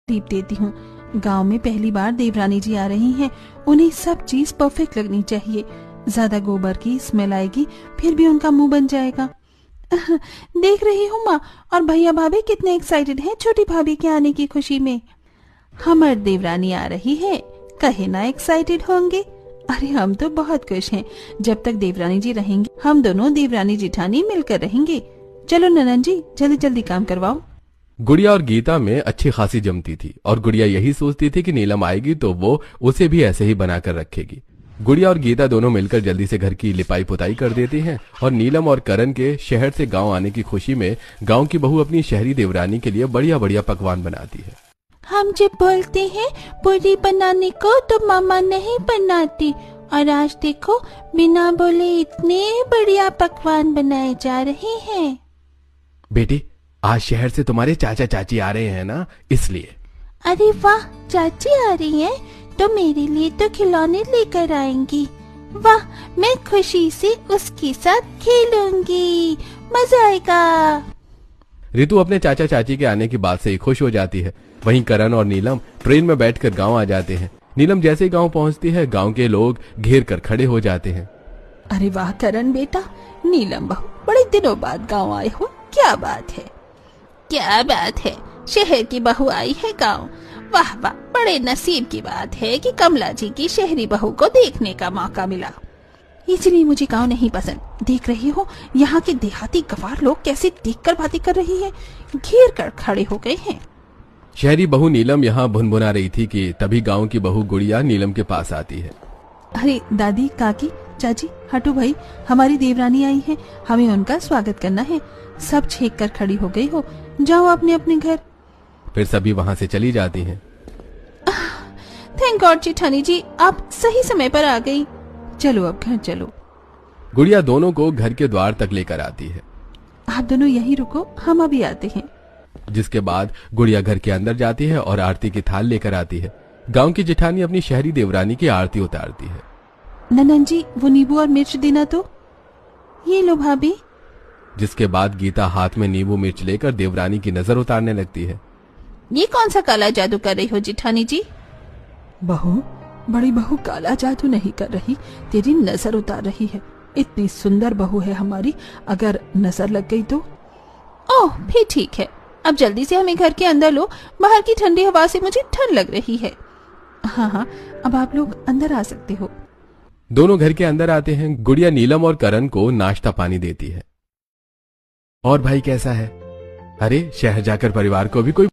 Tip देती हूँ। गांव में पहली बार देवरानी जी आ रही हैं, उन्हें सब चीज परफेक्ट लगनी चाहिए। ज्यादा गोबर की स्मेल आएगी फिर भी उनका मुंह बन जाएगा। देख रही हूँ माँ और भैया भाभी कितने एक्साइटेड हैं छोटी भाभी के आने की खुशी में। हमारी देवरानी आ रही है, कहे ना एक्साइटेड होंगे। अरे हम तो बहुत खुश हैं। जब तक देवरानी जी रहेंगी हम दोनों देवरानी जिठानी मिलकर रहेंगे। चलो ननन जी जल्दी जल्दी काम करवाओ। गुड़िया और गीता में अच्छी खासी जमती थी और गुड़िया यही सोचती थी कि नीलम आएगी तो वो उसे भी ऐसे ही बनाकर रखेगी। गुड़िया और गीता दोनों मिलकर जल्दी से घर की लिपाई पुताई कर देती हैं और नीलम और करण के शहर से गांव आने की खुशी में गांव की बहू अपनी शहरी देवरानी के लिए बढ़िया बढ़िया पकवान बनाती है। हम जब बोलते हैं पूरी बनाने को तो मामा नहीं बनाती, और आज देखो बिना बोले इतने बढ़िया पकवान बनाए जा रहे हैं। बेटी आज शहर से तुम्हारे चाचा चाची आ रहे हैं ना, इसलिए। अरे वाह, चाची आ रही हैं तो मेरे लिए तो खिलौने लेकर आएंगी। वाह, मैं खुशी से उसके साथ खेलूंगी, मजा आएगा। रितु अपने चाचा चाची के आने की बात से ही खुश हो जाती है। वहीं करण और नीलम ट्रेन में बैठकर गांव आ जाते हैं। नीलम जैसे ही गांव पहुंचती है गांव के लोग घेर कर खड़े हो जाते हैं। अरे वाह करण बेटा, नीलम बहू बड़े दिनों बाद गांव आए हो, क्या बात है। क्या बात है, शहर की बहू आई है गांव। वाह वाह, बड़े नसीब की बात है कि कमला जी की शहरी बहू को देखने का मौका मिला। इसलिए मुझे गांव नहीं पसंद। देख रही हो यहाँ के देहाती गवार लोग कैसे देखकर बातें कर रही हैं, घेर कर खड़े हो गए हैं। शहरी बहू नीलम यहाँ भुनभुना रही थी कि तभी गांव की बहू गुड़िया नीलम के पास आती है। अरे दादी, काकी, चाची, हटो भाई, हमारी देवरानी आई है, हमें उनका स्वागत करना है। सब छेक कर खड़ी हो गई हो, जाओ अपने अपने घर। फिर सभी वहाँ से चली जाती हैं। थैंक गॉड जेठानी जी, आप सही समय पर आ गई। चलो अब घर चलो। गुड़िया दोनों को घर के द्वार तक लेकर आती है। आप दोनों यहीं रुको, हम अभी आते हैं। जिसके बाद गुड़िया घर के अंदर जाती है और आरती की थाल लेकर आती है। गांव की जेठानी अपनी शहरी देवरानी की आरती उतारती है। ननन जी वो नींबू और मिर्च देना तो। ये लो भाभी। जिसके बाद गीता हाथ में नींबू मिर्च लेकर देवरानी की नजर उतारने लगती है। ये कौन सा काला जादू कर रही हो जेठानी जी? बहू, बड़ी बहू काला जादू नहीं कर रही, तेरी नजर उतार रही है। इतनी सुंदर बहू है हमारी, अगर नजर लग गई तो। ओह फिर ठीक है, अब जल्दी से हमें घर के अंदर लो, बाहर की ठंडी हवा से मुझे ठंड लग रही है। हाँ हाँ, अब आप लोग अंदर आ सकते हो। दोनों घर के अंदर आते हैं। गुड़िया नीलम और करण को नाश्ता पानी देती है। और भाई कैसा है? अरे शहर जाकर परिवार को भी कोई